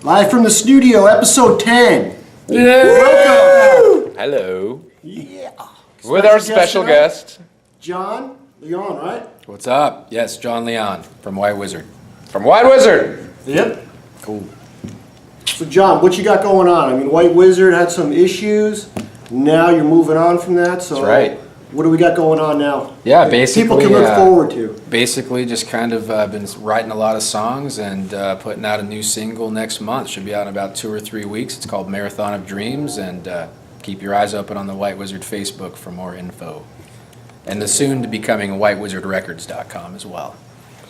Live from the SNEWDIO, episode 10. Yeah. Welcome. Hello. Yeah. With our special guest. Jon Leon, right? What's up? Yes, Jon Leon from White Wizzard. From White Wizzard. Yep. Cool. So Jon, what you got going on? I mean, White Wizzard had some issues. Now you're moving on from that. So That's right. What do we got going on now? Yeah, basically. People can look forward to. Basically, just kind of been writing a lot of songs and putting out a new single next month. Should be out in about 2 or 3 weeks. It's called Marathon of Dreams, and keep your eyes open on the White Wizzard Facebook for more info. And the soon-to-becoming whitewizzardrecords.com as well.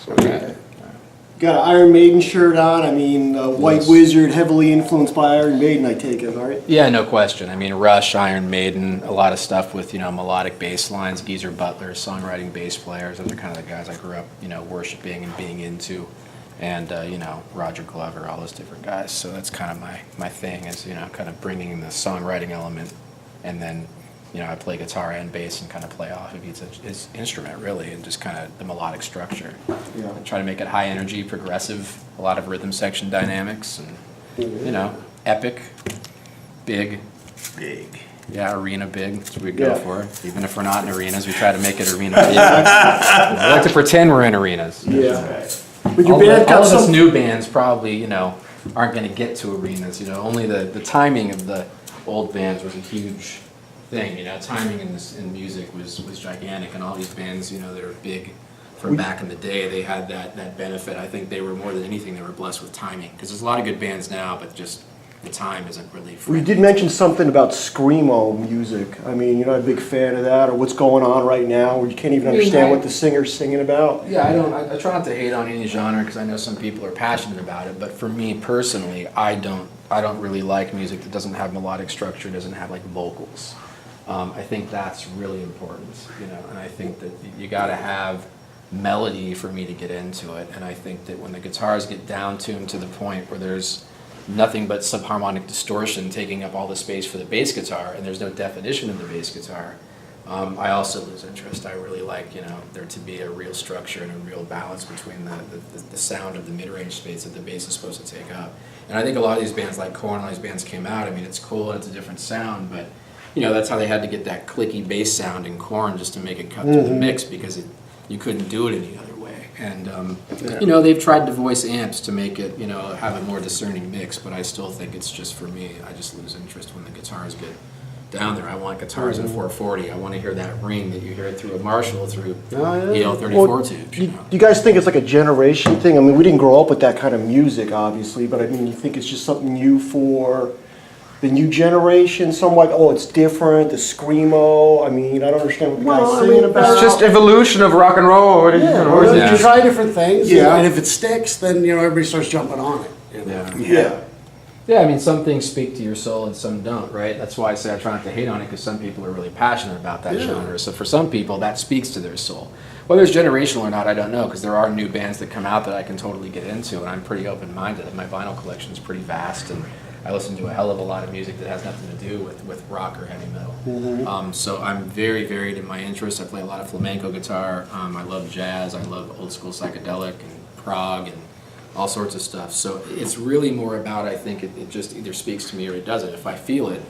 Okay. Got an Iron Maiden shirt on. I mean, White Yes. Wizzard, heavily influenced by Iron Maiden, I take it, right? Yeah, no question. I mean, Rush, Iron Maiden, a lot of stuff with, melodic bass lines, Geezer Butler, songwriting bass players. Those are kind of the guys I grew up, worshiping and being into. And, Roger Glover, all those different guys. So that's kind of my thing is, kind of bringing the songwriting element. And then, I play guitar and bass and kind of play off of each instrument, really, and just kind of the melodic structure. Yeah. I try to make it high energy, progressive, a lot of rhythm section dynamics, and, epic, big. Big. Yeah, arena big. That's what we go for. Even if we're not in arenas, we try to make it arena big. I like to pretend we're in arenas. Yeah. But your All band got of us some. new bands probably, aren't going to get to arenas. Only the timing of the old bands was a huge thing. Timing in music was gigantic, and all these bands, that are big from back in the day, they had that benefit. I think they were more than anything, they were blessed with timing, because there's a lot of good bands now, but just the time isn't really You did mention something about screamo music. I mean, you're not a big fan of that, or what's going on right now, where you can't even understand what the singer's singing about. Yeah, I try not to hate on any genre, because I know some people are passionate about it, but for me personally, I don't really like music that doesn't have melodic structure, doesn't have like vocals. I think that's really important, and I think that you got to have melody for me to get into it, and I think that when the guitars get down-tuned to the point where there's nothing but subharmonic distortion taking up all the space for the bass guitar, and there's no definition of the bass guitar, I also lose interest. I really like, there to be a real structure and a real balance between the sound of the mid-range space that the bass is supposed to take up. And I think a lot of these bands like Kool and all these bands came out, I mean, it's cool and it's a different sound, but that's how they had to get that clicky bass sound in Korn just to make it cut through the mix, because you couldn't do it any other way. And, they've tried to voice amps to make it, have a more discerning mix, but I still think it's just, for me, I just lose interest when the guitars get down there. I want guitars in 440. I want to hear that ring that you hear through a Marshall, through EL34 tubes. You guys think it's like a generation thing? I mean, we didn't grow up with that kind of music, obviously, but I mean, you think it's just something new for the new generation? Some like, oh, it's different, the screamo. I mean, I don't understand what the guy's singing about. It's just evolution of rock and roll. You try different things, Yeah. and if it sticks, then everybody starts jumping on it. Yeah. Yeah, I mean, some things speak to your soul and some don't, right? That's why I say I try not to hate on it, because some people are really passionate about that genre. So for some people, that speaks to their soul. Whether it's generational or not, I don't know, because there are new bands that come out that I can totally get into, and I'm pretty open-minded. My vinyl collection is pretty vast, and I listen to a hell of a lot of music that has nothing to do with rock or heavy metal. So I'm very varied in my interests. I play a lot of flamenco guitar. I love jazz. I love old school psychedelic and prog and all sorts of stuff. So it's really more about, I think, it just either speaks to me or it doesn't. If I feel it,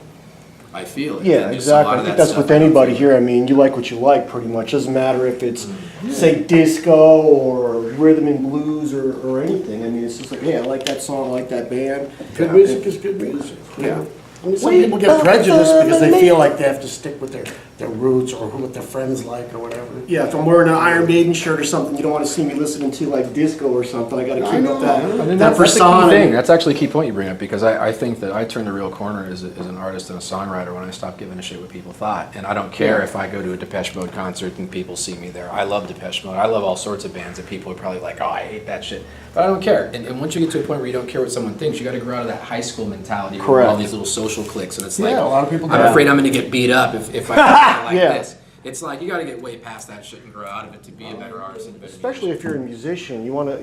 I feel it. Yeah, exactly. I think that's with anybody here. I mean, you like what you like, pretty much. Doesn't matter if it's, say, disco or rhythm and blues or anything. I mean, it's just like, hey, I like that song, I like that band. Good music is good music. Yeah. I mean, some people get prejudiced because they feel like they have to stick with their roots or what their friends like or whatever. Yeah, if I'm wearing an Iron Maiden shirt or something, you don't want to see me listening to like disco or something. I got to keep up that That's a persona. key thing. That's actually a key point you bring up, because I think that I turned a real corner as an artist and a songwriter when I stopped giving a shit what people thought. And I don't care if I go to a Depeche Mode concert and people see me there. I love Depeche Mode. I love all sorts of bands that people are probably like, oh, I hate that shit. But I don't care. And once you get to a point where you don't care what someone thinks, you got to grow out of that high school mentality where all these little social cliques, and it's like, a lot of people do. I'm afraid I'm going to get beat up if I like Yeah. this. It's like you got to get way past that shit and grow out of it to be a better artist and a better Especially if you're a musician, you want to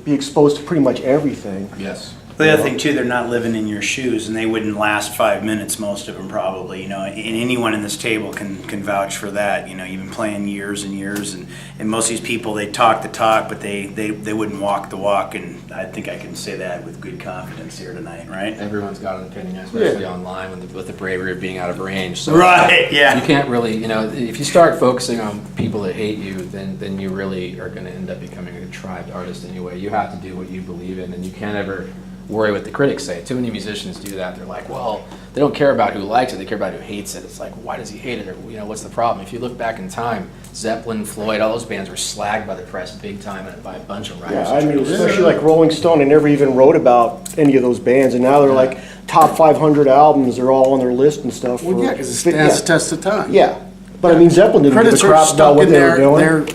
be exposed to pretty much everything. Yes. The other thing too, they're not living in your shoes, and they wouldn't last 5 minutes. Most of them probably, and anyone in this table can vouch for that. You've been playing years and years, and most of these people, they talk the talk, but they wouldn't walk the walk. And I think I can say that with good confidence here tonight, right? Everyone's got an opinion, especially online with the bravery of being out of range. So Right, yeah. You can't really, if you start focusing on people that hate you, then you really are going to end up becoming a contrived artist anyway. You have to do what you believe in, and you can't ever worry what the critics say. Too many musicians do that. They're like, well, they don't care about who likes it, they care about who hates it. It's like, why does he hate it? Or, what's the problem? If you look back in time, Zeppelin, Floyd, all those bands were slagged by the press big time and by a bunch of writers. Yeah, I mean, especially like Rolling Stone, they never even wrote about any of those bands, and now they're like top 500 albums, they're all on their list and stuff. Well, yeah, because it stands the test of time. Yeah, but I mean, Zeppelin didn't give a Critics are crap about stuck what in they were doing.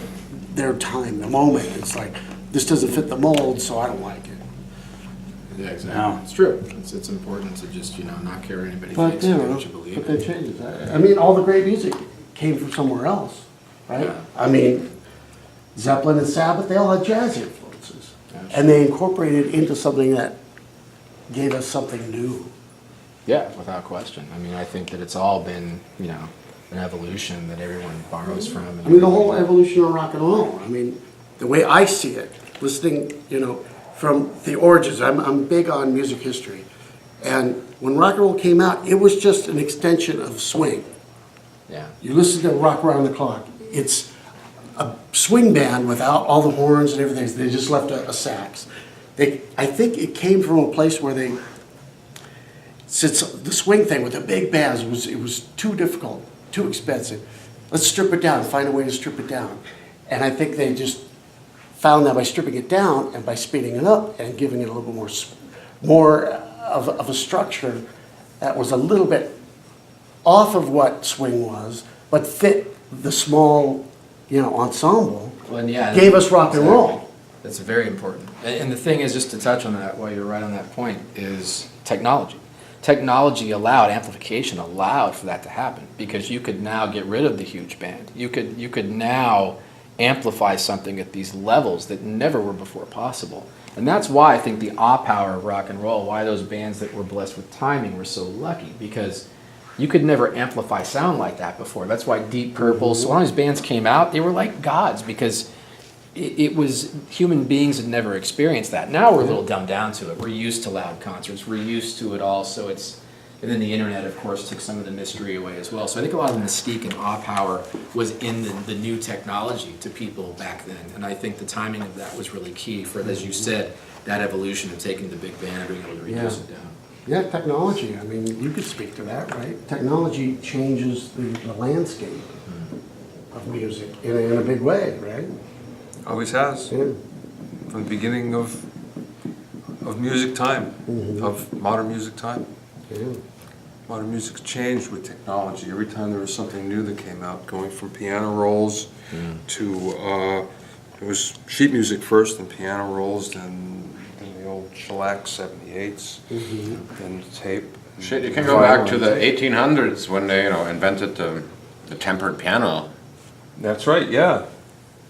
their time, the moment. It's like, this doesn't fit the mold, so I don't like it. Yeah, exactly. No. It's true. It's important to just, not care what anybody But, thinks and do what you believe but in. that changes. I mean, all the great music came from somewhere else, right? Yeah. I mean, Zeppelin and Sabbath, they all had jazz influences. Absolutely. And they incorporated into something that gave us something new. Yeah, without question. I mean, I think that it's all been, an evolution that everyone borrows from. I mean, the whole evolution of rock and roll. I mean, the way I see it, listening, from the origins. I'm big on music history. And when rock and roll came out, it was just an extension of swing. Yeah. You listen to Rock Around the Clock. It's a swing band without all the horns and everything. They just left a sax. I think it came from a place where since the swing thing with the big bands, it was too difficult, too expensive. Let's strip it down, find a way to strip it down. And I think they just found that by stripping it down and by speeding it up and giving it a little bit more of a structure that was a little bit off of what swing was, but fit the small, ensemble, Well, and yeah, gave us rock and exactly. roll. That's very important. And the thing is, just to touch on that while you're right on that point, is technology. Technology amplification allowed for that to happen, because you could now get rid of the huge band. You could now amplify something at these levels that never were before possible. And that's why I think the awe power of rock and roll, why those bands that were blessed with timing were so lucky, because you could never amplify sound like that before. That's why Deep Purple, so when these bands came out, they were like gods, because it was, human beings had never experienced that. Now we're a little dumbed down to it. We're used to loud concerts. We're used to it all, so it's, and then the internet, of course, took some of the mystery away as well. So I think a lot of the mystique and awe power was in the new technology to people back then. And I think the timing of that was really key for, as you said, that evolution of taking the big band and being able to reduce it down. Yeah, technology. I mean, you could speak to that, right? Technology changes the landscape of music in a big way, right? Always has, Yeah. from the beginning of music time, of modern music time. Yeah. Modern music's changed with technology. Every time there was something new that came out, going from piano rolls to, it was sheet music first, then piano rolls, then the old shellac 78s, then tape. Shit, you can go back to the 1800s when they, invented the tempered piano. That's right, yeah,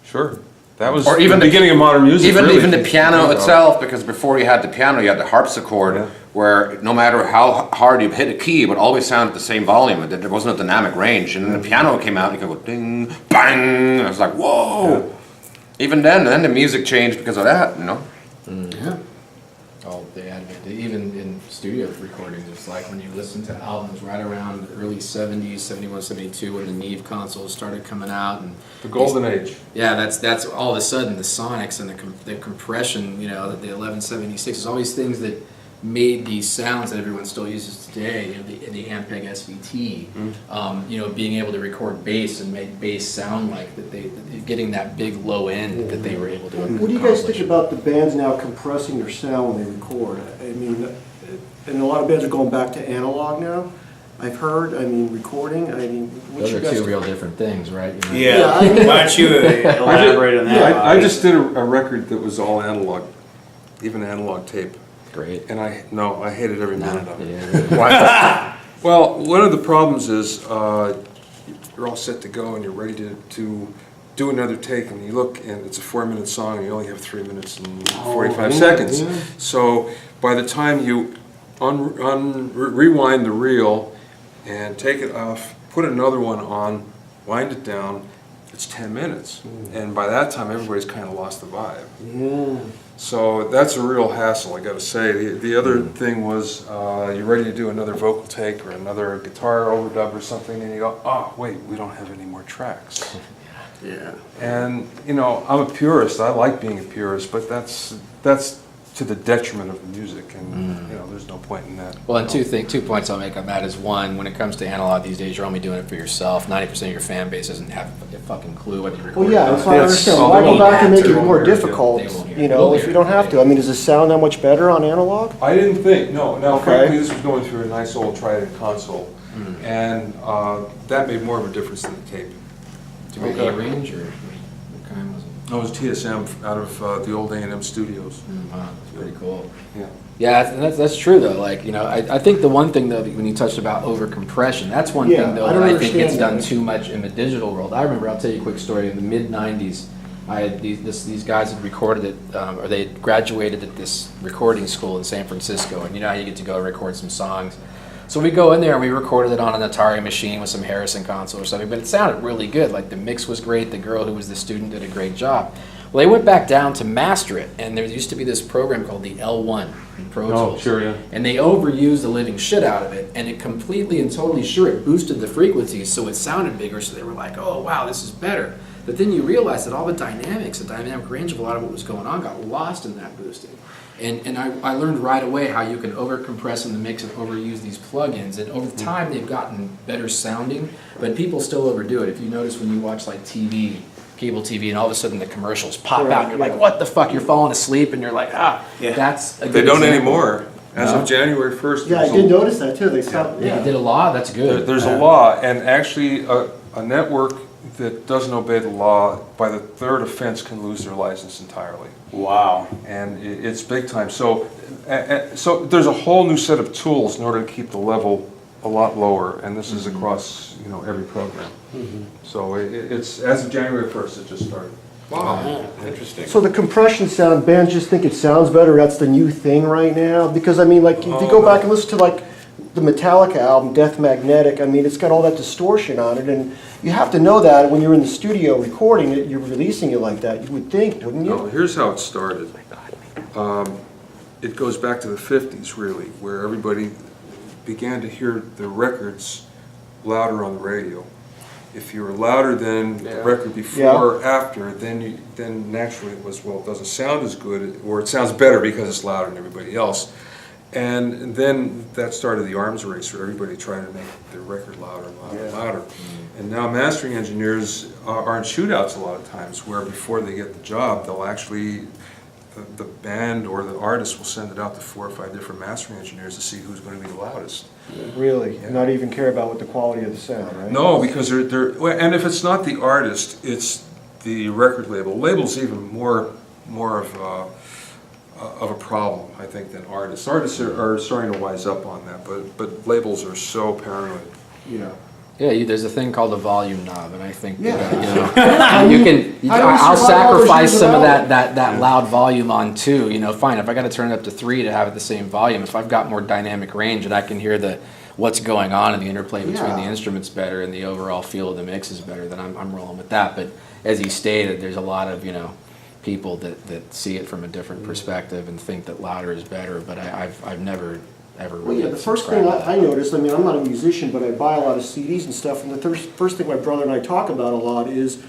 sure. That was Or even the beginning of modern music. Even really. even the piano itself, because before you had the piano, you had the harpsichord, Yeah. where no matter how hard you hit a key, it would always sound at the same volume. There wasn't a dynamic range. And then the piano came out, and you could go ding, bang. And I was like, whoa. Even then the music changed because of that, Yeah. Oh, the advent, even in studio recordings, it's like when you listen to albums right around the early 70s, 71, 72, when the Neve consoles started coming out. And The golden age. yeah, that's all of a sudden the sonics and the compression, the 1176, all these things that made these sounds that everyone still uses today, the Ampeg SVT, being able to record bass and make bass sound like that, getting that big low end that they were able to accomplish. What do you guys think about the bands now compressing their sound when they record? I mean, and a lot of bands are going back to analog now. I've heard, recording, what's Those your are guys? two real different things, right? Yeah. Why don't you elaborate on that? I just did a record that was all analog, even analog tape. Great. And I hated every minute of it. Yeah. Well, one of the problems is you're all set to go and you're ready to do another take, and you look, and it's a 4-minute song, and you only have 3 minutes and 45 seconds. yeah. So by the time you rewind the reel and take it off, put another one on, wind it down, it's 10 minutes. And by that time, everybody's kind of lost the vibe. So that's a real hassle, I gotta say. The other thing was, you're ready to do another vocal take or another guitar overdub or something, and you go, oh, wait, we don't have any more tracks. Yeah. And, you know, I'm a purist, I like being a purist, but that's to the detriment of the music, and, you know, there's no point in that. Well, and two points I'll make on that is, one, when it comes to analog these days, you're only doing it for yourself. 90% of your fan base doesn't have a fucking clue what you're recording. Well, yeah, that's what I understand. Well, Why they go won't back and hear make it. it more They won't difficult, hear it. you know, We'll if hear you don't it. have to? I mean, does it sound that much better on analog? I didn't think, no. Now, Okay. frankly, this was going through a nice old Trident console, and that made more of a difference than the tape. Do you make range, or what kind was it? No, it was TSM out of the old A&M studios. Wow, that's pretty cool. Yeah. Yeah, that's true though. Like, you know, I think the one thing though, when you touched about over compression, that's one Yeah, thing though I that don't I think gets understand done that. too much in the digital world. I remember, I'll tell you a quick story. In the mid '90s, I had these guys had recorded it, or they had graduated at this recording school in San Francisco, and you know how you get to go record some songs. So we go in there and we recorded it on an Atari machine with some Harrison console or something, but it sounded really good. Like, the mix was great. The girl who was the student did a great job. Well, they went back down to master it, and there used to be this program called the L1 in Pro Tools. sure, yeah. And they overused the living shit out of it, and it completely and totally, sure, it boosted the frequencies, so it sounded bigger, so they were like, oh, wow, this is better. But then you realize that all the dynamics, the dynamic range of a lot of what was going on got lost in that boosting. And I learned right away how you can overcompress in the mix and overuse these plugins, and over time they've gotten better sounding, but people still overdo it. If you notice when you watch like TV, cable TV, and all of a sudden the commercials pop out, and you're like, what the fuck? You're falling asleep, and you're like, Yeah. that's a good They don't example. anymore. As No? of January 1st. Yeah, I there's did a- notice that too. They stopped, They yeah. did a law, that's good. There's a law, and actually, a network that doesn't obey the law, by the third offense, can lose their license entirely. Wow. And it's big time. So, so there's a whole new set of tools in order to keep the level a lot lower, and this is across, you know, every program. So it's, as of January 1st, it just started. Wow, interesting. So the compression sound, bands just think it sounds better, that's the new thing right now? Because I mean, like, if you Oh, go no. back and listen to like the Metallica album, Death Magnetic, I mean, it's got all that distortion on it, and you have to know that when you're in the studio recording it, you're releasing it like that, you would think, wouldn't No, you? here's how it started. It goes back to the 50s, really, where everybody began to hear the records louder on the radio. If you were louder than the record before or after, then naturally it was, well, it doesn't sound as good, or it sounds better because it's louder than everybody else. And then that started the arms race, where everybody trying to make their record louder and louder and louder. And now mastering engineers are in shootouts a lot of times, where before they get the job, they'll actually, the band or the artist will send it out to 4 or 5 different mastering engineers to see who's going to be the loudest. Really, not even care about what the quality of the sound, right? No, because well, and if it's not the artist, it's the record label. Label's even more of a problem, I think, than artists. Artists are starting to wise up on that, but labels are so paranoid. Yeah. Yeah, there's a thing called a volume knob, and I think Yeah. that, you know, you can. How do we I'll survive all those sacrifice years some of without that loud volume on two. You know, fine. If I got to turn it up to 3 to have it the same volume, if I've got more dynamic range and I can hear what's going on and the interplay between Yeah. the instruments better and the overall feel of the mix is better, then I'm rolling with that. But as he stated, there's a lot of, you know, people that see it from a different perspective and think that louder is better. But I've never ever Well, really yeah, the first thing subscribed to I that. noticed, I mean, I'm not a musician, but I buy a lot of CDs and stuff, and the first thing my brother and I talk about a lot is,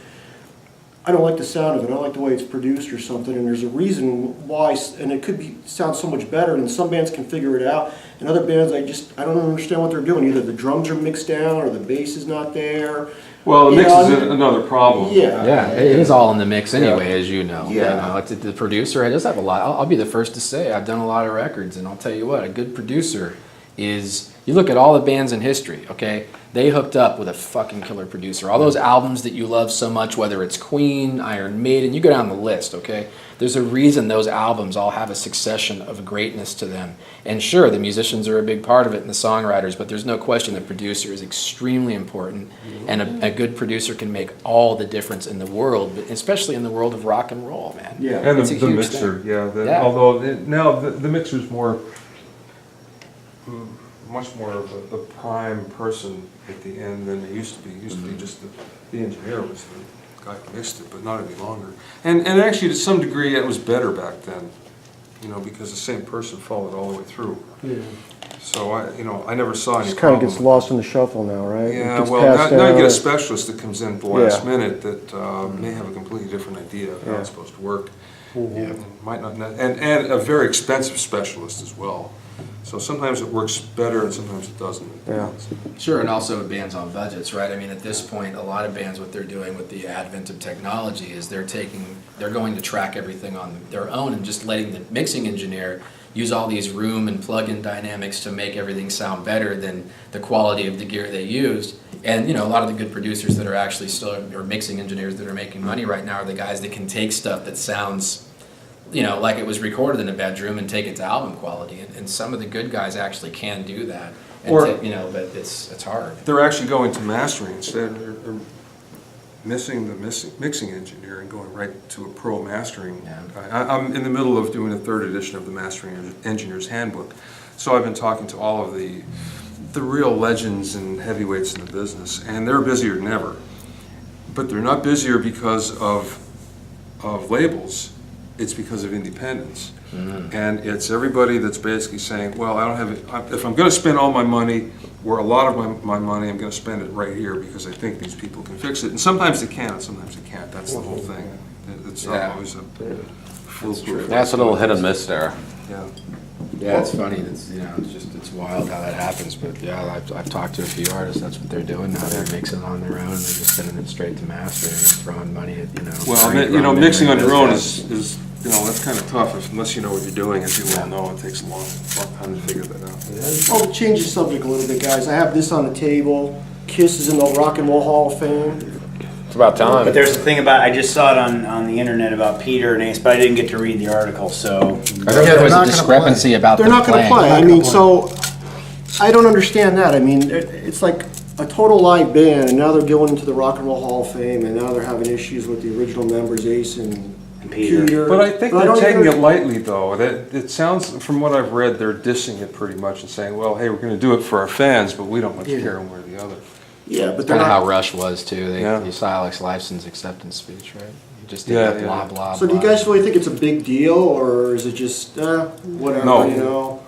I don't like the sound of it, I don't like the way it's produced or something, and there's a reason why, and it could sound so much better, and some bands can figure it out, and other bands, I don't understand what they're doing, either the drums are mixed down, or the bass is not there. Well, the You mix know, is I mean- another problem. Yeah, it is all in the mix anyway, Yeah. as you know. Yeah. You know, it's the producer. It does have a lot. I'll be the first to say I've done a lot of records, and I'll tell you what, a good producer is You look at all the bands in history, okay? They hooked up with a fucking killer producer. All those albums that you love so much, whether it's Queen, Iron Maiden, you go down the list, okay? There's a reason those albums all have a succession of greatness to them. And sure, the musicians are a big part of it and the songwriters, but there's no question the producer is extremely important. And a good producer can make all the difference in the world, but especially in the world of rock and roll, man. Yeah. And It's a the huge mixer, thing. yeah. Yeah. Although now the mixer's much more of the prime person at the end than it used to be. It used to be just the engineer was the guy who mixed it, but not any longer. And actually, to some degree, it was better back then, because the same person followed all the way through. Yeah. So I never saw any Just kind of problem gets with lost in the shuffle now, right? It Yeah, gets well, passed now you down. get a specialist that comes in at the last Yeah. minute that may have a completely different idea of how Yeah. it's supposed to work. Mhm. And might not, and a very expensive specialist as well. So sometimes it works better and sometimes it doesn't. Yeah. Sure, and also bands on budgets, right? I mean, at this point, a lot of bands, what they're doing with the advent of technology is they're going to track everything on their own and just letting the mixing engineer use all these room and plug-in dynamics to make everything sound better than the quality of the gear they used. And, a lot of the good producers that are actually still, or mixing engineers that are making money right now are the guys that can take stuff that sounds like it was recorded in a bedroom and take it to album quality. And some of the good guys actually can do that. And Or- but it's hard. They're actually going to mastering instead. They're missing the mixing engineer and going right to a pro mastering guy. I'm in the middle of doing a 3rd edition of the Mastering Engineer's Handbook. So I've been talking to all of the real legends and heavyweights in the business, and they're busier than ever. But they're not busier because of labels. It's because of independence. And it's everybody that's basically saying, well, I don't have, if I'm going to spend all my money, or a lot of my money, I'm going to spend it right here because I think these people can fix it. And sometimes they can, and sometimes they can't. That's the whole thing. It's not Yeah. always a foolproof. That's a little hit and miss there. Yeah. Yeah, it's funny. It's wild how that happens. But yeah, I've talked to a few artists. That's what they're doing now. They're mixing on their own. They're just sending it straight to mastering and throwing money at Well, mixing on your own is that's kind of tough unless you know what you're doing. As you well know, it takes a long time to figure that out. Well, to change the subject a little bit, guys, I have this on the table. Kiss is in the Rock and Roll Hall of Fame. It's about time. But there's a thing about, I just saw it on the internet about Peter and Ace, but I didn't get to read the article, so. I heard Yeah, there was they're a not gonna discrepancy about They're the not gonna play. I mean, so, I don't understand that. I mean, it's like a total live band, and now they're going into the Rock and Roll Hall of Fame, and now they're having issues with the original members, Ace and Peter. But I think But I they're don't taking even- it lightly, though. It sounds, from what I've read, they're dissing it pretty much and saying, well, hey, we're going to do it for our fans, but we don't much Yeah. care one way or the other. Yeah, but they're Kind of how not. Rush was too. Yeah. You saw Alex Lifeson's acceptance speech, right? He just did Yeah, that yeah. blah blah. So do you blah. guys really think it's a big deal, or is it just, whatever, No.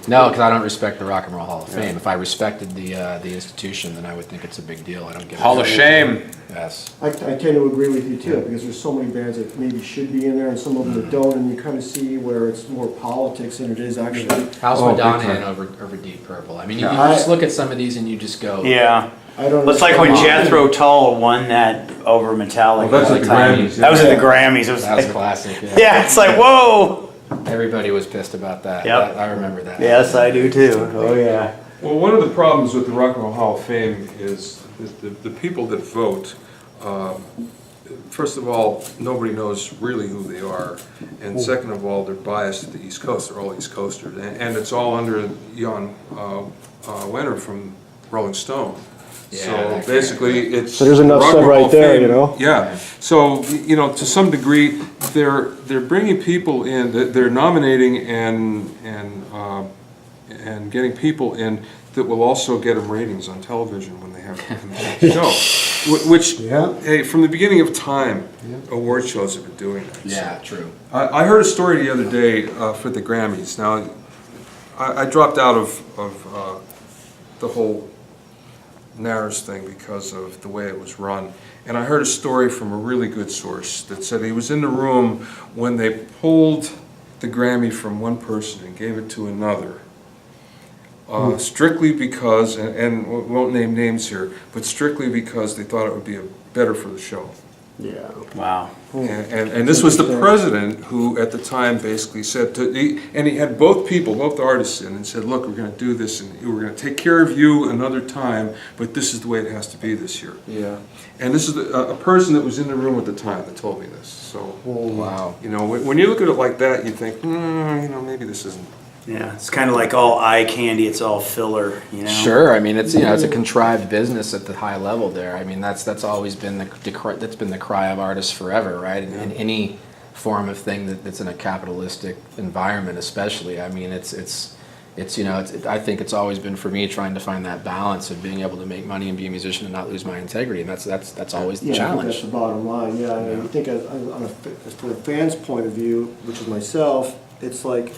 No, because I don't respect the Rock and Roll Hall of Fame. If I respected the institution, then I would think it's a big deal. I don't give a Hall of shit. Shame. Yes. I tend to agree with you too, because there's so many bands that maybe should be in there and some of them that don't, and you kind of see where it's more politics than it is actually. How's Oh, big Madonna time. in over Deep Purple? I mean, you Yeah, just look at some of these and you just go, Yeah. I don't. It's like when understand. Jethro Tull won that over Metallica. Well, that's all at the the time. Grammys, That was yeah. at the Grammys. It was that was like, classic. Yeah. yeah, it's like, whoa. Everybody was pissed about that. Yep. I remember that. Yes, I do too. Oh, yeah. Well, one of the problems with the Rock and Roll Hall of Fame is the people that vote. First of all, nobody knows really who they are, and second of all, they're biased to the East Coast. They're all East Coasters, and it's all under Jon Leon from Rolling Stone. Yeah, So that basically, it's So there's enough Rock and said Roll right Hall of there, Fame. you know? Yeah. So to some degree, they're bringing people in. They're nominating and getting people in that will also get them ratings on television when they have the show. Which, Yeah. hey, from the beginning of time, award shows have been doing that. Yeah, true. I heard a story the other day for the Grammys. Now, I dropped out of the whole NARS thing because of the way it was run. And I heard a story from a really good source that said he was in the room when they pulled the Grammy from one person and gave it to another. Strictly because, and we won't name names here, but strictly because they thought it would be better for the show. Yeah. Wow. And this was the president who, at the time, basically said and he had both artists in, and said, look, we're going to do this, and we're going to take care of you another time, but this is the way it has to be this year. Yeah. And this is a person that was in the room at the time that told me this. So, Wow. you know, when you look at it like that, you think, you know, maybe this isn't. Yeah, it's kind of like all eye candy. It's all filler, you know. Sure, I mean it's it's a contrived business at the high level there. I mean that's always been that's been the cry of artists forever, right? In any form of thing that's in a capitalistic environment, especially. I mean it's I think it's always been for me trying to find that balance of being able to make money and be a musician and not lose my integrity, and that's always the Yeah, I think challenge. that's the bottom line, yeah. And you think as from a fan's point of view, which is myself, it's like,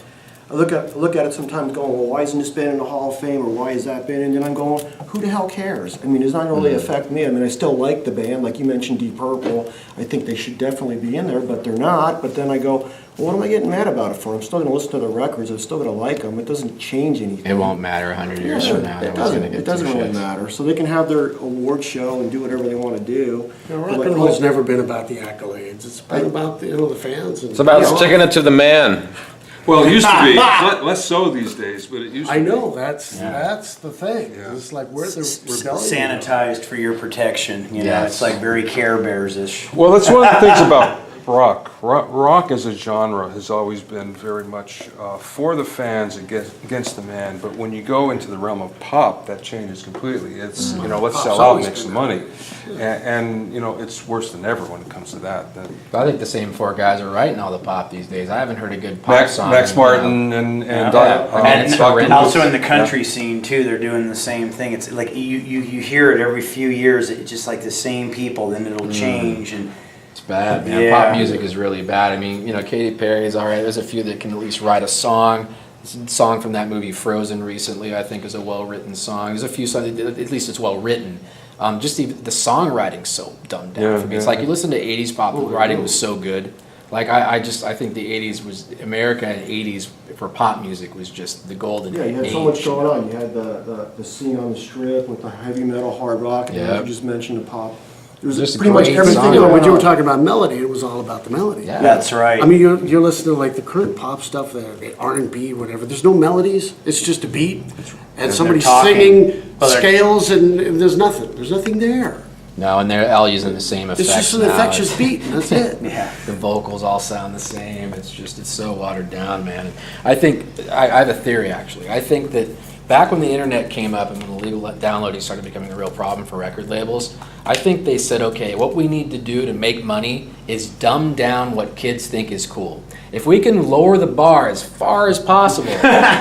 I look at it sometimes going, well, why isn't this band in the Hall of Fame, or why is that band? And then I'm going, who the hell cares? I mean, it's not really affect me. I mean, I still like the band, like you mentioned Deep Purple. I think they should definitely be in there, but they're not. But then I go, well, what am I getting mad about it for? I'm still going to listen to the records. I'm still going to like them. It doesn't change anything. It won't matter 100 years from now. It doesn't really matter. So they can have their award show and do whatever they want to do. Rock and roll's never been about the accolades. It's been about the fans. And, It's about sticking it to the man. Well, it used to be, less so these days, but it used to be. I know, that's the thing. Yeah. It's like we're the rebellion. Sanitized for your protection, you know. Yes. It's like very Care Bears-ish. Well, that's one of the things about rock. Rock as a genre has always been very much for the fans against the man. But when you go into the realm of pop, that changes completely. It's, you know, let's sell out and make some money. And, you know, it's worse than ever when it comes to that. I think the same four guys are writing all the pop these days. I haven't heard a good pop song. Max in, you know, Martin and it's Dr. horrendous. Also in the country scene too, they're doing the same thing. It's like you hear it every few years. It's just like the same people. Then it'll change and. It's bad, man. Yeah. Pop music is really bad. I mean, you know, Katy Perry is all right. There's a few that can at least write a song. The song from that movie Frozen recently, I think, is a well-written song. There's a few songs, at least it's well-written. Just the songwriting's so dumbed down for me. It's like you listen to 80s pop, the writing was so good. Like, I think the 80s was, America and 80s for pop music was just the golden age. Yeah, you had so much going on. You had the scene on the Strip with the heavy metal, hard rock, and Yeah. you just mentioned the pop. It was Just pretty much great everything. song. You know, when you were going on. talking about melody, it was all about the melody. Yeah. That's right. I mean, you're listening to like the current pop stuff, the R&B, whatever. There's no melodies. It's just a beat, and somebody's talking. singing Well, they're- scales, and there's nothing. There's nothing there. No, and they're all using the same effects It's just an now. infectious beat, and that's it. yeah. The vocals all sound the same. It's so watered down, man. And I think, I have a theory actually. I think that back when the internet came up and when illegal downloading started becoming a real problem for record labels, I think they said, okay, what we need to do to make money is dumb down what kids think is cool. If we can lower the bar as far as possible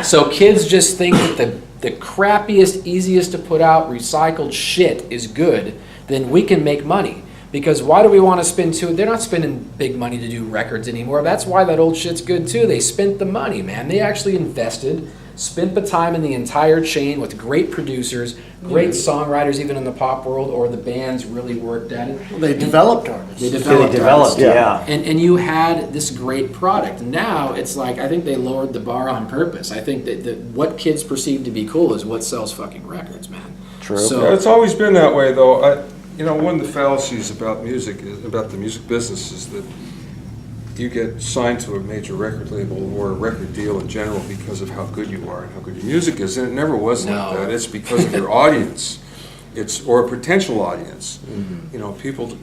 so kids just think that the crappiest, easiest to put out recycled shit is good, then we can make money. Because why do we want to spend they're not spending big money to do records anymore. That's why that old shit's good too. They spent the money, man. They actually invested, spent the time in the entire chain with great producers, great songwriters even in the pop world, or the bands really worked at it. They developed artists. They developed Developed, artists. yeah. And you had this great product. Now it's like, I think they lowered the bar on purpose. I think that what kids perceive to be cool is what sells fucking records, man. True. So, Yeah, it's always been that way, though. You know, one of the fallacies about music, about the music business, is that you get signed to a major record label or a record deal in general because of how good you are and how good your music is, and it never was No. like that. It's because of your audience, or a potential audience. Mm-hmm. You know, people.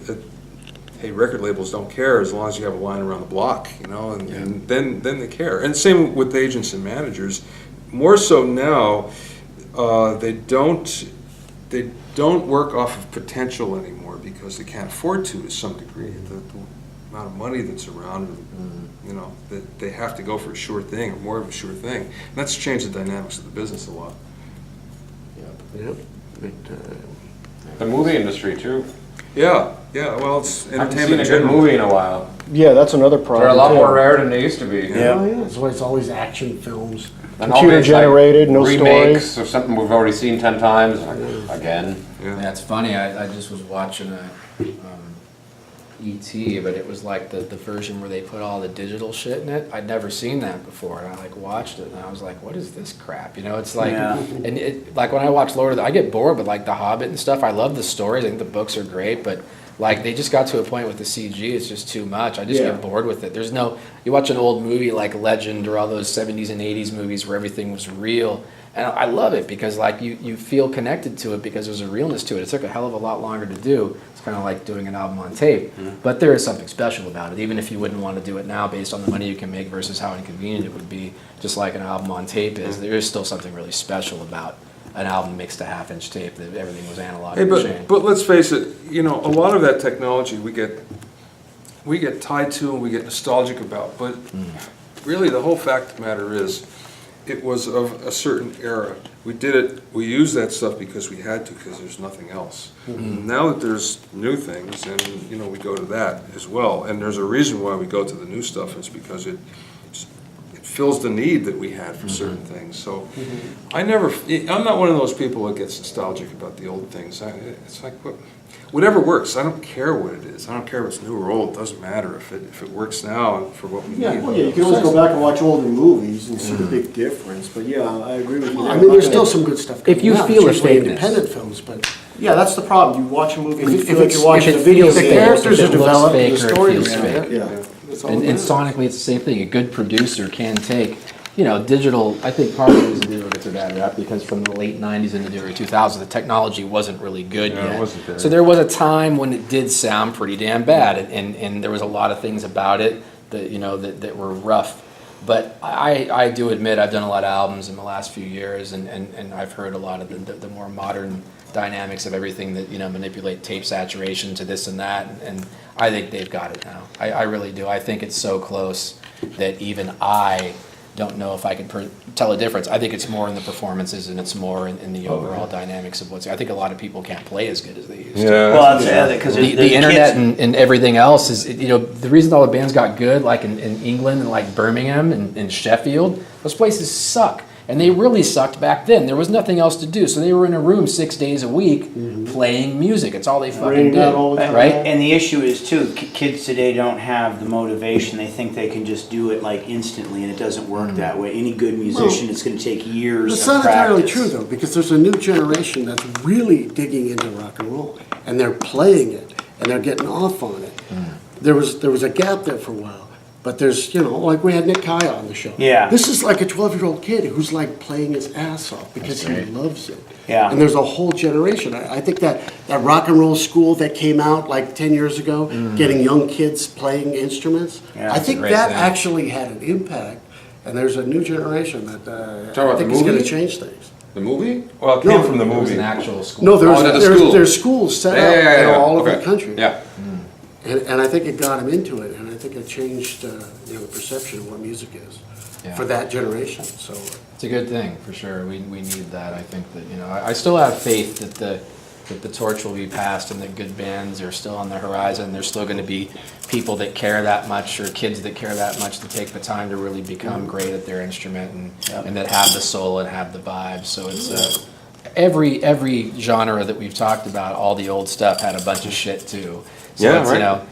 Hey, record labels don't care as long as you have a line around the block, you know, and then they care. And same with agents and managers. More so now, they don't work off of potential anymore because they can't afford to some degree. The amount of money that's around, you know, that they have to go for a sure thing or more of a sure thing. And that's changed the dynamics of the business a lot. The movie industry too. Yeah, well, it's I haven't seen entertainment a in good general. movie in a while. Yeah, that's another problem. They're a lot too. more rare than they used to be. Yeah. That's why it's always action films. And all Computer these, like, generated, no remakes of something we've already seen 10 times. Like, again. yeah, it's funny. I just was watching a E.T., but it was like the version where they put all the digital shit in it. I'd never seen that before, and I like watched it, and I was like, "What is this crap?" You know, it's like, Yeah. and it, like when I watch Lord of the, I get bored with like The Hobbit and stuff. I love the stories. I think the books are great, but Like, they just got to a point with the CG, it's just too much. I just Yeah. get bored with it. There's no, you watch an old movie like Legend or all those 70s and 80s movies where everything was real. And I love it because, like, you feel connected to it because there's a realness to it. It took a hell of a lot longer to do. It's kind of like doing an album on tape. But there is something special about it, even if you wouldn't want to do it now based on the money you can make versus how inconvenient it would be, just like an album on tape is. There is still something really special about an album mixed to half-inch tape, that everything was analog Hey, and machine. but let's face it, you know, a lot of that technology we get tied to and we get nostalgic about, but really the whole fact of the matter is, it was of a certain era. We did it, we used that stuff because we had to, because there's nothing else. Now that there's new things, and, you know, we go to that as well, and there's a reason why we go to the new stuff, it's because it fills the need that we had for certain things. So I'm not one of those people that gets nostalgic about the old things. It's like, whatever works. I don't care what it is. I don't care if it's new or old. It doesn't matter if it works now and for what we need. Well, yeah, you can always go back and watch older movies and see the big difference, but yeah, I agree with you. I mean, there's still some good stuff coming If you out. feel It's a usually fakeness. independent films, but Yeah, that's the problem. You watch a movie and you If feel like it's- you're watching if a it video feels the game. fake, characters if are it looks developed, fake the or it story feels is fake. there. Yeah. That's all And it is. sonically, it's the same thing. A good producer can take, you know, digital. I think part of the reason digital gets a bad rap because from the late '90s into the early 2000s, the technology wasn't really good Yeah, it yet. wasn't there. So there was a time when it did sound pretty damn bad, and there was a lot of things about it that that were rough. But I do admit I've done a lot of albums in the last few years, and I've heard a lot of the more modern dynamics of everything that manipulate tape saturation to this and that, and I think they've got it now. I really do. I think it's so close that even I don't know if I can tell a difference. I think it's more in the performances and it's more in the overall dynamics of I think a lot of people can't play as good as they used to. Well, that's because The internet and everything else is, the reason all the bands got good, like in England and like Birmingham and Sheffield, those places suck. And they really sucked back then. There was nothing else to do. So they were in a room 6 days a week playing music. It's all they fucking Raining did. out all the time. Right? And the issue is too, kids today don't have the motivation. They think they can just do it like instantly, and it doesn't work that way. Any good musician, it's going to take years It's of not practice. entirely true though, because there's a new generation that's really digging into rock and roll, and they're playing it, and they're getting off on it. There was a gap there for a while, but there's, like we had Nick Kaya on the show. Yeah. This is like a 12-year-old kid who's like playing his ass off because he loves it. Yeah. And there's a whole generation. I think that rock and roll school that came out like 10 years ago, getting young kids playing instruments, Yeah, I that's a think great that thing. actually had an impact. And there's a new generation that Talking I about think the is going to movie? change things. The movie? Well, it came from the It was movie. an actual school. No, Oh, the school. there's schools set up all over the country. Yeah. And I think it got them into it, and I think it changed the perception of what music is Yeah. for that generation. So It's a good thing, for sure. We need that. I think that, I still have faith that the torch will be passed and that good bands are still on the horizon. There's still going to be people that care that much, or kids that care that much, to take the time to really become great at their instrument and that have the soul and have the vibe. So it's every genre that we've talked about, all the old stuff had a bunch of shit too. So Yeah,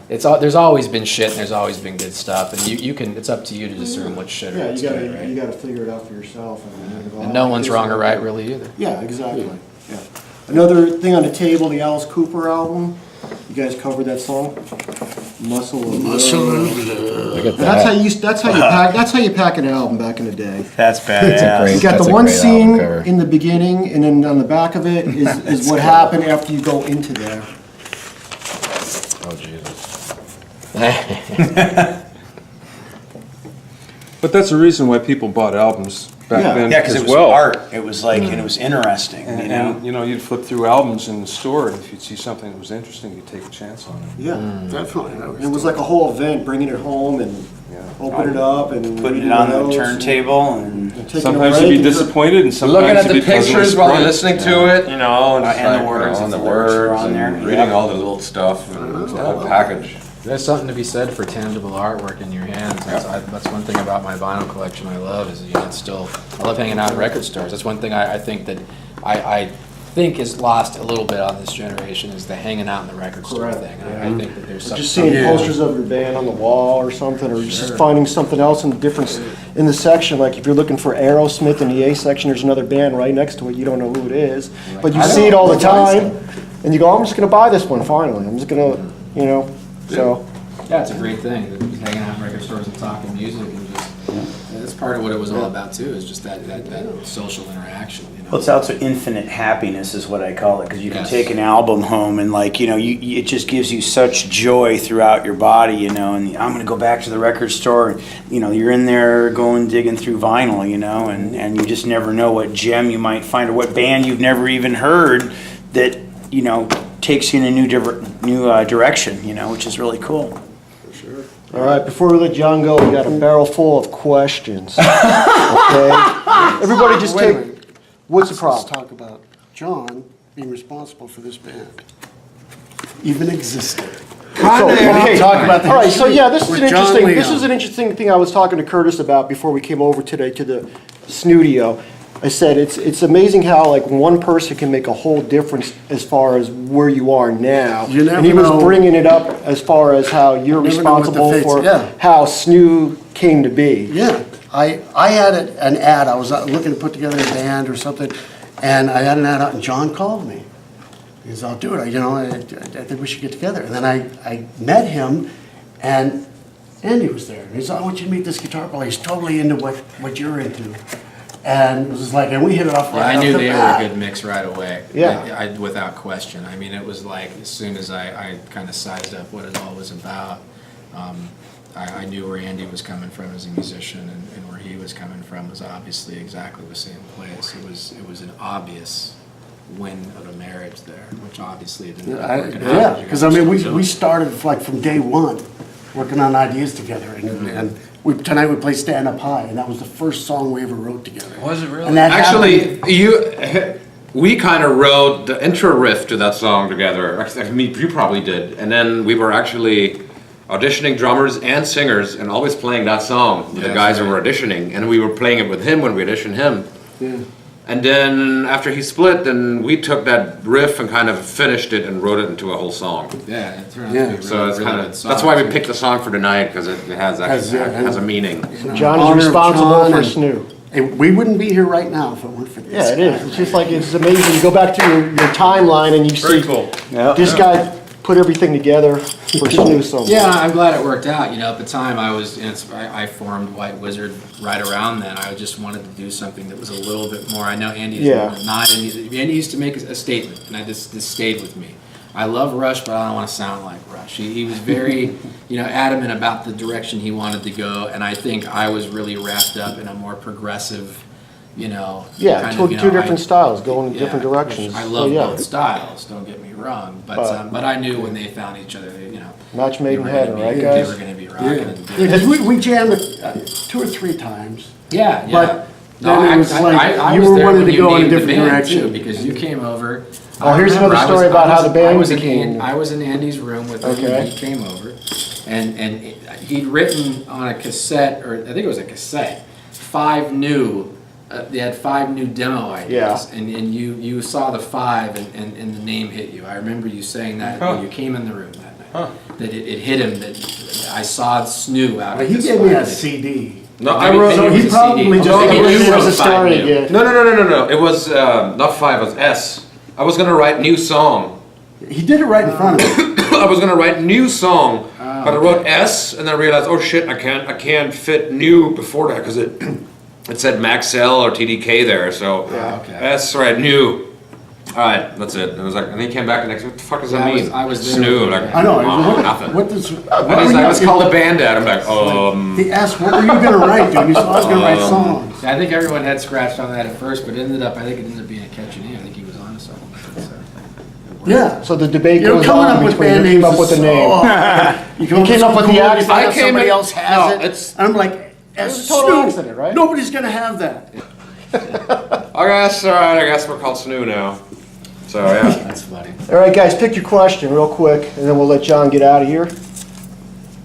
it's, right. there's always been shit and there's always been good stuff, and you can, it's up to you to discern what's shit or Yeah, what's you good, right? gotta figure it out for yourself. And no one's wrong or right really either. Yeah, exactly. Yeah. Another thing on the table, the Alice Cooper album. You guys covered that song? Muscle of Love. Look at That's how you pack an album back in the day. That's badass. You got That's the a one great scene album cover. in the beginning, and then on the back of it is what happened after you go into there. Oh, Jesus. But that's the reason why people bought albums back Yeah. then Yeah, because as it was well. art. It was like, and it was interesting, And, you'd flip through albums in the store, and if you'd see something that was interesting, you'd take a chance on it. Yeah, definitely. it was like a whole event, bringing it home and open it up and Putting reading it on the the notes turntable and taking a Sometimes break you'd be and- disappointed, and sometimes Looking at you'd the be pleasantly pictures while you're surprised. listening to it, and just and the like, words, and if the the lyrics are words, on there. and reading all the little stuff, and it's the whole package. There's something to be said for tangible artwork in your hands. That's one thing about my vinyl collection I love, is it's still, I love hanging out in record stores. That's one thing I think that I think is lost a little bit on this generation, is the hanging out in the record store Correct, thing. yeah. I think that there's something. Just seeing posters of your band on the wall or something, or just finding something else in the difference in the section. Like if you're looking for Aerosmith in the A section, there's another band right next to it. You don't know who it is, but you see it all the time, and you go, "I'm just gonna buy this one finally. I'm just gonna you know, so. Yeah, it's a great thing, just hanging out in record stores and talking music and just, that's part of what it was all about too, is just that social interaction, you know? Well, it's also infinite happiness is what I call it, because you can Yes. take an album home and like, you know, it just gives you such joy throughout your body, you know, and I'm gonna go back to the record store, and, you know, you're in there going digging through vinyl, you know, and you just never know what gem you might find or what band you've never even heard that, you know, takes you in a new direction, you know, which is really cool. All right, before we let John go, we got a barrel full of questions. Okay? Everybody just Wait a take, minute. what's the Let's problem? talk about John being responsible for this band. Even existed. Okay. Talk about the All right, so history yeah, this is with an Jon interesting, this Leon. is an interesting thing I was talking to Curtis about before we came over today to the SNEWDIO. I said, it's amazing how like one person can make a whole difference as far as where you are now. You never And he was know. bringing it up as far as how you're Never know what the responsible fates- for yeah. how SNEW came to be. Yeah, I had an ad, I was looking to put together a band or something, and I had an ad out, and John called me. He says, I'll do it, you know, I think we should get together. And then I met him, and Andy was there. And he said, I want you to meet this guitar player, he's totally into what you're into. And it was like, and we hit it off Yeah, right I knew off the they were bat. a good mix right away. Yeah. I without question. I mean, it was like, as soon as I kind of sized up what it all was about, I knew where Andy was coming from as a musician, and where he was coming from was obviously exactly the same place. It was an obvious win of a marriage there, which obviously it ended up working out. Yeah, because I mean, we So- started like from day one, working on ideas together, and tonight we played Stand Up High, and that was the first song we ever wrote together. Was it really? And that happened- Actually, we kind of wrote the intro riff to that song together. Actually, I mean, you probably did. And then we were actually auditioning drummers and singers and always playing that song with the Yeah, guys that's who were auditioning. And we were playing it with him when we auditioned him. Yeah. And then after he split, then we took that riff and kind of finished it and wrote it into a whole song. Yeah, it turned out to Yeah. be a really, So it's really kind good of, song. that's why we picked the song for tonight, because it has Has a meaning. John Honor is of responsible John for and- SNEW. And we wouldn't be here right now if it weren't for this. Yeah, it is. guy, It's just right? like, it's amazing. You go back to your timeline and you see this guy put everything together for SNEW so Yeah, I'm glad it worked out. You know, at the time I formed White Wizzard right around then. I just wanted to do something that was a little bit more. I know Andy Andy used to make a statement, and this stayed with me. I love Rush, but I don't want to sound like Rush. He was very, adamant about the direction he wanted to go, and I think I was really wrapped up in a more progressive, Yeah, kind two of, different styles, going in yeah, different directions. I So, love yeah. both styles. Don't get me wrong, but I knew when they found each other, Match made they in were heaven, gonna right, be- guys? They were going to be rocking. Yeah, and because we jammed it 2 or 3 times. Yeah, yeah. But then it was like I you was were there wanting when to you go in a named the different band, direction. too, because you came over. Oh, I here's remember another I story about how the band I was in became- I was in Andy's room with him Okay. when he came over, and he'd written on a cassette, or I think it was a cassette, 5 new. They had 5 new demo ideas, Yeah. and you saw the 5, and the name hit you. I remember you saying that when you came in the room that night. That it hit him that I saw SNEW out But of he this gave me a 5. CD. No, I Maybe- wrote. maybe So it he was a probably CD. just- Maybe Maybe you it was wrote a 5 story new. again. No. It was not 5. It was S. I was gonna write new song. He did it right in front of me. I was gonna write new song, but I wrote S, and then I realized, oh shit, I can't fit new before that because it said Maxell or TDK there. So okay. S, right, new. All right, that's it. And I was like, and he came back and next, what the fuck does that Yeah, mean? I was there SNEW, with like, you. I know. nothing. What does? I was called a bandit. I'm like, He asked, "What were you gonna write, dude?" You said, "I was gonna write songs." I think everyone had scratched on that at first, but I think it ended up being a catchy name. I think he was on to something. So it worked. Yeah. So the debate You know, goes coming up on with between band who names came up with the is name. so hard. You came up with the cool, act- you find I out came somebody in- else has no, it. it's- And I'm like, was a total SNEW. accident, right? Nobody's gonna have that. I guess, all right, I guess we're called SNEW now. So yeah. That's funny. All right, guys, pick your question real quick, and then we'll let John get out of here.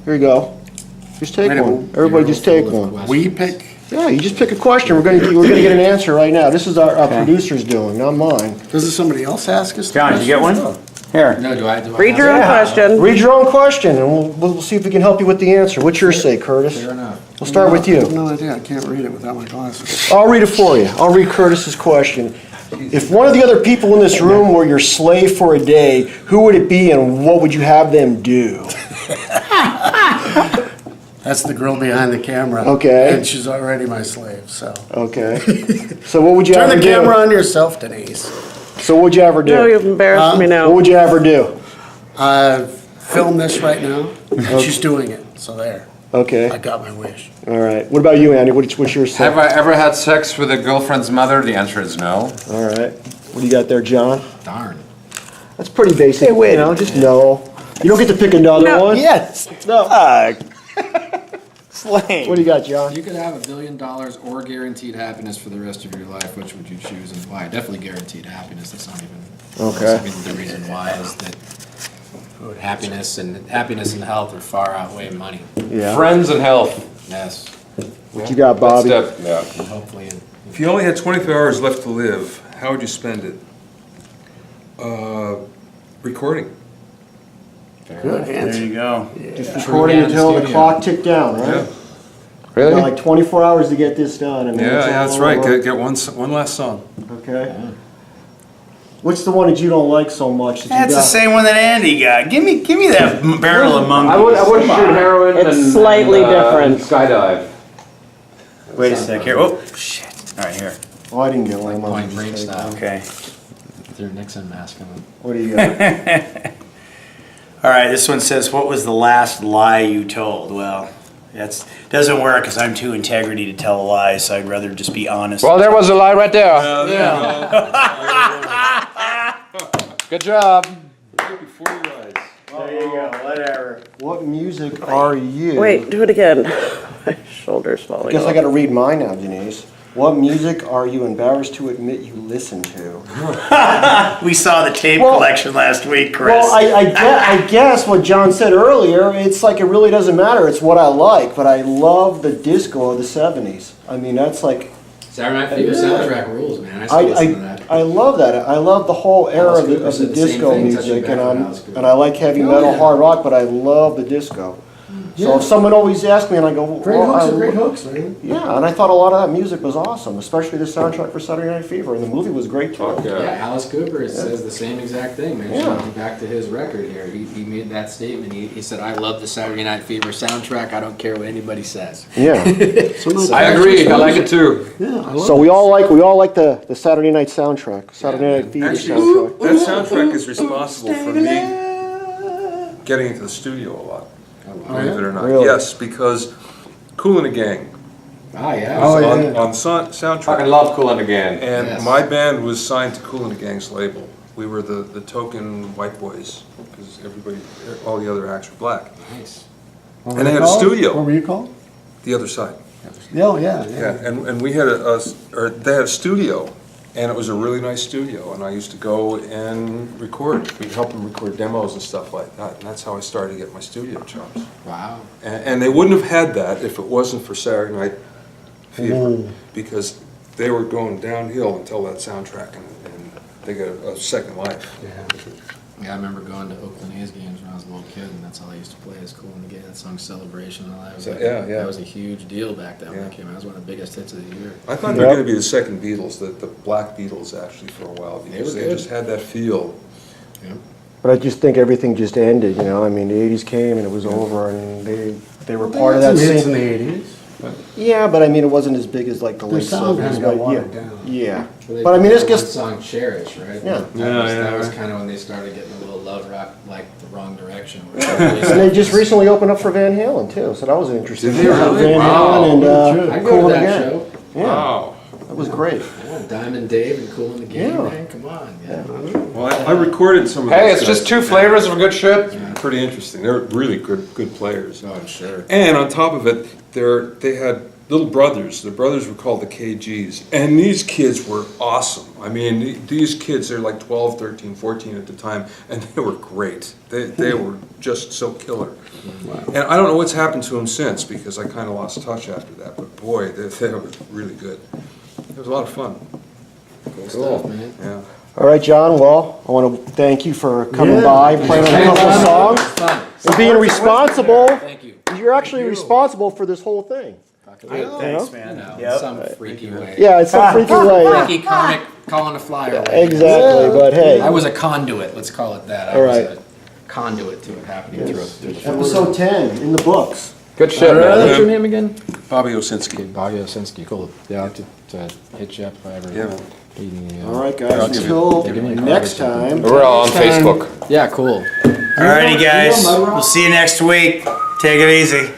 Here you go. Just take Wait a one. minute. Everybody just take Full of one. We pick. Yeah, you just pick a question. We're gonna get an answer right now. This is our producer's doing, not mine. Doesn't somebody else ask us? the John, did you get question? one? Here. No, do I? Read your own question. Read your own question, and we'll see if we can help you with the answer. What's yours say, Curtis? Fair enough. We'll start with I have you. no idea. I can't read it without my glasses. I'll read it for you. I'll read Curtis's question. If one of the other people in this room were your slave for a day, who would it be and what would you have them do? That's the girl behind the camera. Okay. And she's already my slave, so. Okay. So what would you Turn ever the do? camera on yourself, Denise. So what would you ever do? No, you've embarrassed me What now. would you ever do? Film this right now, and she's doing it, so there. I Okay. got my wish. All right. What about you, Andy? What's your Have I ever had sex with a girlfriend's mother? The answer is no. All right. What do you got there, John? Darn. That's pretty basic. Hey, wait. You know, just no. You don't get to pick another No. one. Yes. No. Slang. What do you got, John? You could have $1 billion or guaranteed happiness for the rest of your life. Which would you choose and why? Definitely guaranteed happiness. That's not even. Okay. I mean, the reason why is that happiness and health are far outweigh money. Yeah. Friends and health. Yes. What you got, Bobby? That's yeah. And hopefully. If you only had 24 hours left to live, how would you spend it? Recording. Good There answer. you go. Just recording until the clock ticked down, right? Yeah, You got like 24 hours to get this done. I mean, it's yeah, that's all right. over. Get one last song. Okay. What's the one that you don't like so much? That That's you the got? same one that Andy got. Give me that barrel of monkeys. I would shoot heroin It's slightly different. skydive. Wait a sec here. Oh, shit. All right, here. Oh, I didn't get one. Point Just Break take style. one. Okay. With your Nixon mask on. What do you got? All right, this one says, what was the last lie you told? Well, that's doesn't work because I'm too integrity to tell a lie, so I'd rather just be honest. Well, there was a lie right there. Good job. Before you rise. There you go. Whatever. What music are you? Wait, do it again. My shoulder's I falling guess I off. got to read mine now, Denise. What music are you embarrassed to admit you listen to? We saw the tape Well- collection last week, Chris. Well, I guess what John said earlier, it's like it really doesn't matter. It's what I like, but I love the disco of the 70s. I mean, that's like, Saturday Night Fever soundtrack rules, man. I still listen to that. I love that. I love the whole era Alice of Cooper the said the same disco thing, music, touching back and on Alice Cooper. I like heavy metal, hard rock, but I love the disco. So if someone always asks me, and I go, Great well, hooks I are great lo- hooks, man. yeah, and I thought a lot of that music was awesome, especially the soundtrack for Saturday Night Fever, and the movie was great too. Yeah, Alice Cooper says the same exact thing, man. Yeah. Going back to his record here, he made that statement. He said, I love the Saturday Night Fever soundtrack. I don't care what anybody says. Yeah. I agree. I like it too. Yeah, I love So we all like the Saturday Night soundtrack, Saturday Night Fever Actually, soundtrack. that soundtrack is responsible for me getting into the studio a lot. Believe it or not. Really? Yes, because Kool and the Gang Ah, yeah. Oh, on, yeah. on soundtrack. Fucking love Kool and the Gang. And Yes. my band was signed to Kool and the Gang's label. We were the token white boys because all the other acts were black. Nice. And they had a studio. What were you called? The other side. Oh, yeah, Yeah, and we had they had a studio, and it was a really nice studio, and I used to go and record. We'd help them record demos and stuff like that, and that's how I started to get my studio jobs. Wow. And they wouldn't have had that if it wasn't for Saturday Night Fever, because they were going downhill until that soundtrack, and they got a second life. Yeah, I remember going to Oakland A's games when I was a little kid, and that's all I used to play is Kool and the Gang. That song Celebration and all that. Was So, like, yeah. That was a huge deal back then when Yeah. it came out. It was one of the biggest hits of the year. I thought they were going to be the second Beatles, the Black Beatles actually for a while, because were they good. just had that feel. Yeah. But I just think everything just ended, you know. I mean, the '80s came and it was over, and they were part of that hits in same. the 80s. Yeah, but I mean, it wasn't as big as like the Their late sound '70s. kinda got But watered yeah, down. yeah. Well, they But I mean, did it's that one just song "Cherish," right? Yeah. That was kind of when they started getting a little love rock, like the wrong direction. And they just recently opened up for Van Halen too, so that was interesting. Did they really? Van Wow. Halen and I Kool go and to the that Gang. show. Yeah, Wow. that was great. Yeah, Diamond Dave and Kool and the Gang, Yeah. man. Come on. Yeah. Well, I recorded some of Hey, those it's just guys. two flavors of good shit. Pretty interesting. They're really good players. Oh, I'm sure. And on top of it, they had little brothers. Their brothers were called the KGs. And these kids were awesome. I mean, these kids, they're like 12, 13, 14 at the time, and they were great. They were just so killer. And I don't know what's happened to them since, because I kind of lost touch after that. But boy, they were really good. It was a lot of fun. Cool stuff, man. Yeah. All right, John. Well, I want to thank you for coming Yeah. by, playing on a couple songs, Fun. and being responsible. Thank you. You're actually responsible for this whole thing. talk Good, about. thanks, You man. know, in Yep. some freaky way. Yeah, it's some freaky way. Yeah. Freaky comic calling a flyer away. Exactly, but hey. I was a conduit, let's call it that. I All was right. a conduit to it happening through the Episode 10 in the books. Good shit, What's man. your name again? Bobby Owsinski. Bobby Owsinski, cool. Yeah, I'll have to hit you up if I ever. Yeah, man. All right, I'll guys, give you- until give me a call next or something. time. We're all on Facebook. Yeah, cool. Alrighty, guys. We'll see you next week. Take it easy.